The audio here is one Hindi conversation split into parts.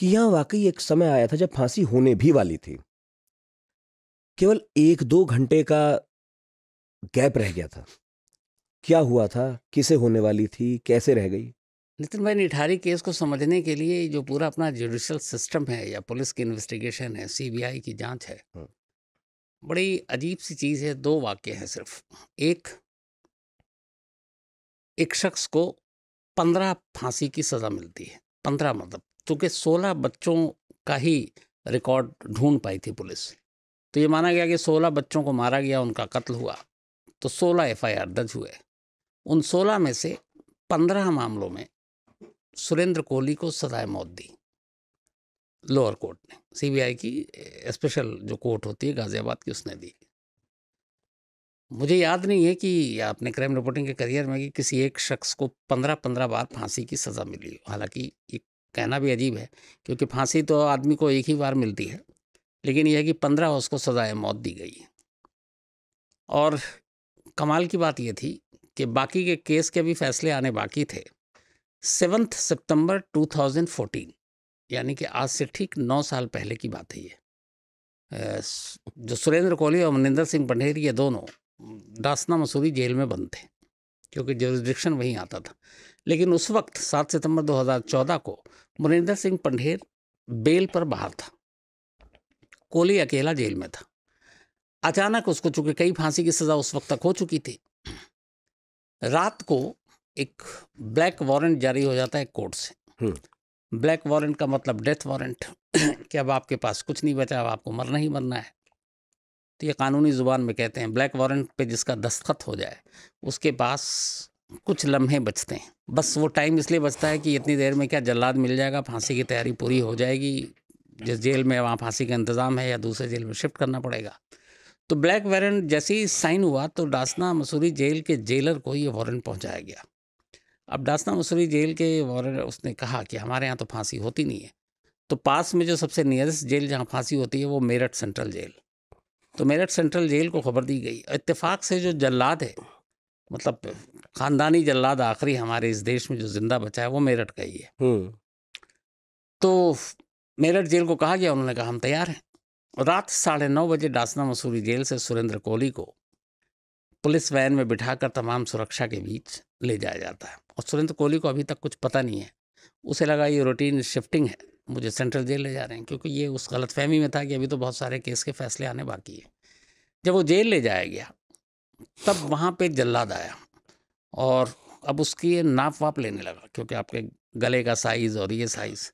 कि यहाँ वाकई एक समय आया था जब फांसी होने भी वाली थी। केवल 1-2 घंटे का गैप रह गया था। क्या हुआ था? किसे होने वाली थी? कैसे रह गई? नितिन भाई, निठारी केस को समझने के लिए जो पूरा अपना जुडिशियल सिस्टम है या पुलिस की इन्वेस्टिगेशन है, सीबीआई की जांच है, हाँ। बड़ी अजीब सी चीज़ है। 2 वाक्य हैं सिर्फ। एक शख्स को 15 फांसी की सज़ा मिलती है। 15 मतलब चूँकि 16 बच्चों का ही रिकॉर्ड ढूँढ पाई थी पुलिस। तो ये माना गया कि 16 बच्चों को मारा गया, उनका कत्ल हुआ, तो 16 एफआईआर दर्ज हुए। उन 16 में से 15 मामलों में सुरेंद्र कोहली को सजाए मौत दी लोअर कोर्ट ने। सीबीआई की स्पेशल जो कोर्ट होती है गाजियाबाद की, उसने दी। मुझे याद नहीं है कि अपने क्राइम रिपोर्टिंग के करियर में कि किसी एक शख्स को 15-15 बार फांसी की सज़ा मिली हो। हालांकि ये कहना भी अजीब है, क्योंकि फांसी तो आदमी को एक ही बार मिलती है, लेकिन यह है कि 15 उसको सजाए मौत दी गई। और कमाल की बात यह थी कि बाकी के केस के भी फैसले आने बाकी थे। 7 सितंबर 2014, यानी कि आज से ठीक 9 साल पहले की बात है ये। जो सुरेंद्र कोहली और मनिंदर सिंह पंढेर, ये दोनों दासना मसूरी जेल में बंद थे, क्योंकि जुरिस्डिक्शन वहीं आता था। लेकिन उस वक्त 7 सितंबर 2014 को मनिंदर सिंह पंढेर बेल पर बाहर था, कोहली अकेला जेल में था। अचानक उसको, चूंकि कई फांसी की सज़ा उस वक्त तक हो चुकी थी, रात को एक ब्लैक वारंट जारी हो जाता है कोर्ट से। ब्लैक वारंट का मतलब डेथ वारंट कि अब आपके पास कुछ नहीं बचा, अब आपको मरना ही मरना है। तो ये कानूनी ज़ुबान में कहते हैं, ब्लैक वारंट पे जिसका दस्तखत हो जाए उसके पास कुछ लम्हे बचते हैं। बस वो टाइम इसलिए बचता है कि इतनी देर में क्या जल्लाद मिल जाएगा, फांसी की तैयारी पूरी हो जाएगी, जिस जेल में वहाँ फांसी का इंतज़ाम है या दूसरे जेल में शिफ्ट करना पड़ेगा। तो ब्लैक वारंट जैसे ही साइन हुआ तो दासना मसूरी जेल के जेलर को ये वारंट पहुँचाया गया। अब दासना मसूरी जेल के वारंट, उसने कहा कि हमारे यहाँ तो फांसी होती नहीं है। तो पास में जो सबसे नियरेस्ट जेल जहाँ फांसी होती है वो मेरठ सेंट्रल जेल। तो मेरठ सेंट्रल जेल को खबर दी गई। इत्तेफाक से जो जल्लाद है, मतलब खानदानी जल्लाद आखिरी हमारे इस देश में जो जिंदा बचा है, वो मेरठ का ही है। तो मेरठ जेल को कहा गया, उन्होंने कहा हम तैयार हैं। रात 9:30 बजे दासना मसूरी जेल से सुरेंद्र कोहली को पुलिस वैन में बिठाकर तमाम सुरक्षा के बीच ले जाया जाता है। और सुरेंद्र कोहली को अभी तक कुछ पता नहीं है। उसे लगा ये रूटीन शिफ्टिंग है, मुझे सेंट्रल जेल ले जा रहे हैं, क्योंकि ये उस गलतफहमी में था कि अभी तो बहुत सारे केस के फैसले आने बाकी है। जब वो जेल ले जाया गया तब वहाँ पे जल्लाद आया और अब उसकी ये नाप वाप लेने लगा, क्योंकि आपके गले का साइज़ और ये साइज़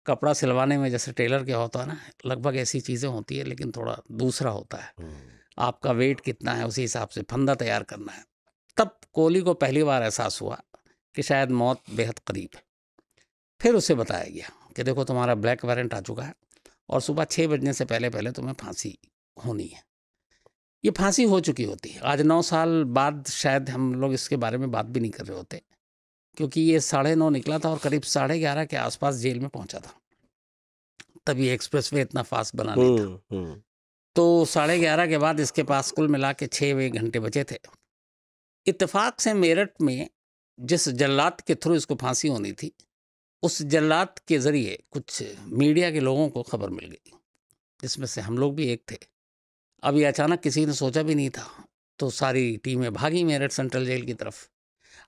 कपड़ा सिलवाने में जैसे टेलर के होता है ना, लगभग ऐसी चीज़ें होती है, लेकिन थोड़ा दूसरा होता है। आपका वेट कितना है उसी हिसाब से फंदा तैयार करना है। तब कोहली को पहली बार एहसास हुआ कि शायद मौत बेहद करीब है। फिर उसे बताया गया कि देखो तुम्हारा ब्लैक वारंट आ चुका है और सुबह 6 बजने से पहले पहले तुम्हें फांसी होनी है। ये फांसी हो चुकी होती। आज 9 साल बाद शायद हम लोग इसके बारे में बात भी नहीं कर रहे होते, क्योंकि ये 9:30 निकला था और करीब 11:30 के आसपास जेल में पहुंचा था। तभी एक्सप्रेसवे इतना फास्ट बना नहीं था। तो 11:30 के बाद इसके पास कुल मिला के 6 घंटे बचे थे। इत्तेफाक से मेरठ में जिस जल्लाद के थ्रू इसको फांसी होनी थी, उस जल्लाद के ज़रिए कुछ मीडिया के लोगों को खबर मिल गई, जिसमें से हम लोग भी एक थे। अब ये अचानक किसी ने सोचा भी नहीं था, तो सारी टीमें भागी मेरठ सेंट्रल जेल की तरफ।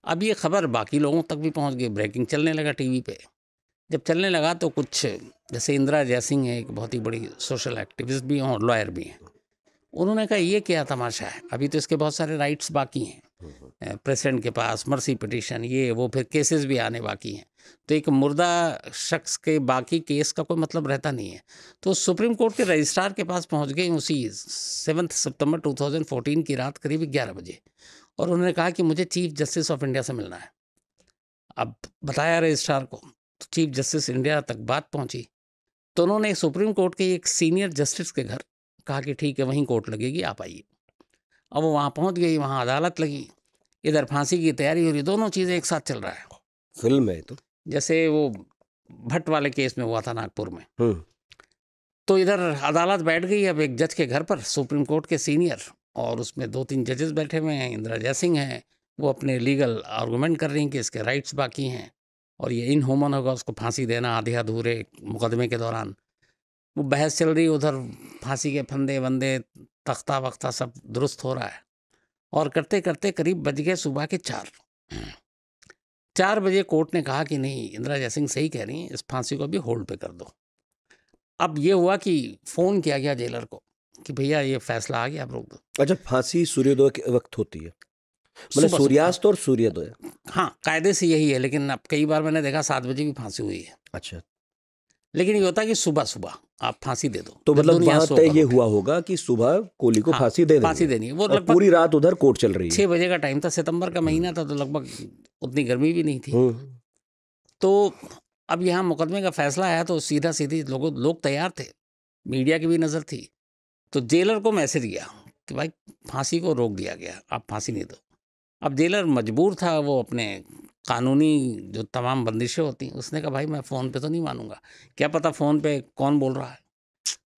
अब ये खबर बाकी लोगों तक भी पहुंच गई, ब्रेकिंग चलने लगा टीवी पे। जब चलने लगा तो कुछ, जैसे इंदिरा जयसिंह है, एक बहुत ही बड़ी सोशल एक्टिविस्ट भी हैं और लॉयर भी हैं, उन्होंने कहा ये क्या तमाशा है, अभी तो इसके बहुत सारे राइट्स बाकी हैं, प्रेसिडेंट के पास मर्सी पिटीशन, ये वो, फिर केसेस भी आने बाकी हैं। तो एक मुर्दा शख्स के बाकी केस का कोई मतलब रहता नहीं है। तो सुप्रीम कोर्ट के रजिस्ट्रार के पास पहुंच गए उसी 7 सितंबर 2014 की रात करीब 11 बजे, और उन्होंने कहा कि मुझे चीफ जस्टिस ऑफ इंडिया से मिलना है। अब बताया रजिस्ट्रार को, तो चीफ जस्टिस इंडिया तक बात पहुंची, तो उन्होंने सुप्रीम कोर्ट के एक सीनियर जस्टिस के घर कहा कि ठीक है वहीं कोर्ट लगेगी, आप आइए। अब वो वहाँ पहुँच गई, वहाँ अदालत लगी, इधर फांसी की तैयारी हो रही, दोनों चीज़ें एक साथ चल रहा है। फिल्म है तो, जैसे वो भट्ट वाले केस में हुआ था नागपुर में। तो इधर अदालत बैठ गई अब एक जज के घर पर, सुप्रीम कोर्ट के सीनियर, और उसमें 2-3 जजेस बैठे हुए हैं। इंदिरा जयसिंह हैं, वो अपने लीगल आर्गूमेंट कर रही हैं कि इसके राइट्स बाकी हैं, और ये इनह्यूमन होगा उसको फांसी देना आधे अधूरे मुकदमे के दौरान। वो बहस चल रही, उधर फांसी के फंदे वंदे तख्ता वख्ता सब दुरुस्त हो रहा है, और करते करते करीब बज गए सुबह के 4 बजे कोर्ट ने कहा कि नहीं, इंदिरा जयसिंह सही कह रही हैं, इस फांसी को भी होल्ड पे कर दो। अब ये हुआ कि फ़ोन किया गया जेलर को कि भैया ये फैसला आ गया, आप रोक दो। अच्छा, फांसी सूर्योदय के वक्त होती है, मतलब सुबह सूर्यास्त और सूर्योदय? हाँ, कायदे से यही है, लेकिन अब कई बार मैंने देखा 7 बजे भी फांसी हुई है। अच्छा, लेकिन ये होता है कि सुबह सुबह आप फांसी दे दो, तो मतलब दुनिया वहां सो तय कर ये उठे। हुआ होगा कि सुबह कोहली को हाँ, फांसी दे फांसी देंगे देनी है। वो और लगभग पूरी रात उधर कोर्ट चल रही है। 6 बजे का टाइम था, सितंबर का महीना था, तो लगभग उतनी गर्मी भी नहीं थी। तो अब यहाँ मुकदमे का फैसला आया तो सीधा सीधी लोग तैयार थे, मीडिया की भी नज़र थी। तो जेलर को मैसेज गया कि भाई फांसी को रोक दिया गया, आप फांसी नहीं दो। अब जेलर मजबूर था, वो अपने कानूनी जो तमाम बंदिशें होती हैं, उसने कहा भाई मैं फ़ोन पे तो नहीं मानूंगा, क्या पता फ़ोन पे कौन बोल रहा है,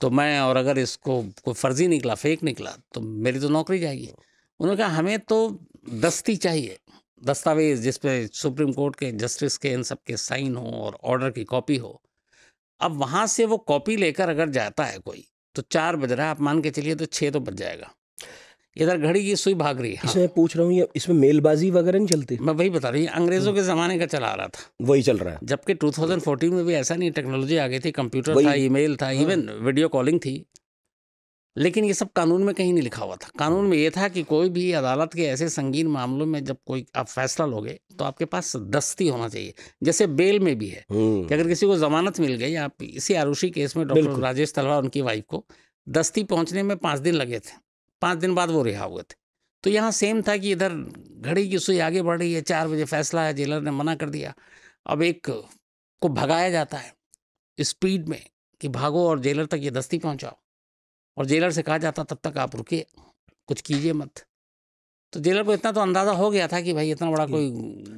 तो मैं, और अगर इसको कोई फर्जी निकला, फेक निकला, तो मेरी तो नौकरी जाएगी। उन्होंने कहा हमें तो दस्ती चाहिए, दस्तावेज जिस पे सुप्रीम कोर्ट के जस्टिस के इन सब के साइन हो और ऑर्डर की कॉपी हो। अब वहाँ से वो कॉपी लेकर अगर जाता है कोई, तो 4 बज रहा है, आप मान के चलिए तो 6 तो बज जाएगा। इधर घड़ी की सुई भाग रही है। हाँ, इसमें पूछ रहा हूँ, ये इसमें मेलबाजी वगैरह नहीं चलती? मैं वही बता रही हूँ, अंग्रेज़ों के ज़माने का चला आ रहा था, वही चल रहा है। जबकि 2014 में भी ऐसा नहीं, टेक्नोलॉजी आ गई थी, कंप्यूटर वही, था, ईमेल था, हाँ। इवन वीडियो कॉलिंग थी, लेकिन ये सब कानून में कहीं नहीं लिखा हुआ था। कानून में ये था कि कोई भी अदालत के ऐसे संगीन मामलों में जब कोई आप फैसला लोगे तो आपके पास दस्ती होना चाहिए। जैसे बेल में भी है कि अगर किसी को जमानत मिल गई, आप इसी आरुषि केस में डॉक्टर राजेश तलवार उनकी वाइफ को दस्ती पहुंचने में 5 दिन लगे थे, 5 दिन बाद वो रिहा हुए थे। तो यहाँ सेम था कि इधर घड़ी की सुई आगे बढ़ रही है, 4 बजे फैसला है, जेलर ने मना कर दिया। अब एक को भगाया जाता है स्पीड में कि भागो और जेलर तक ये दस्ती पहुंचाओ, और जेलर से कहा जाता तब तक आप रुकिए, कुछ कीजिए मत। तो जेलर को इतना तो अंदाजा हो गया था कि भाई इतना बड़ा कोई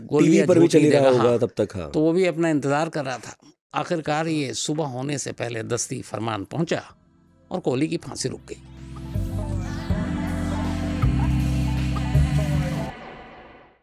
गोली टीवी पर भी चली रहा होगा। हाँ, तब तक। हाँ, तो वो भी अपना इंतजार कर रहा था। आखिरकार ये सुबह होने से पहले दस्ती फरमान पहुंचा और कोहली की फांसी रुक गई।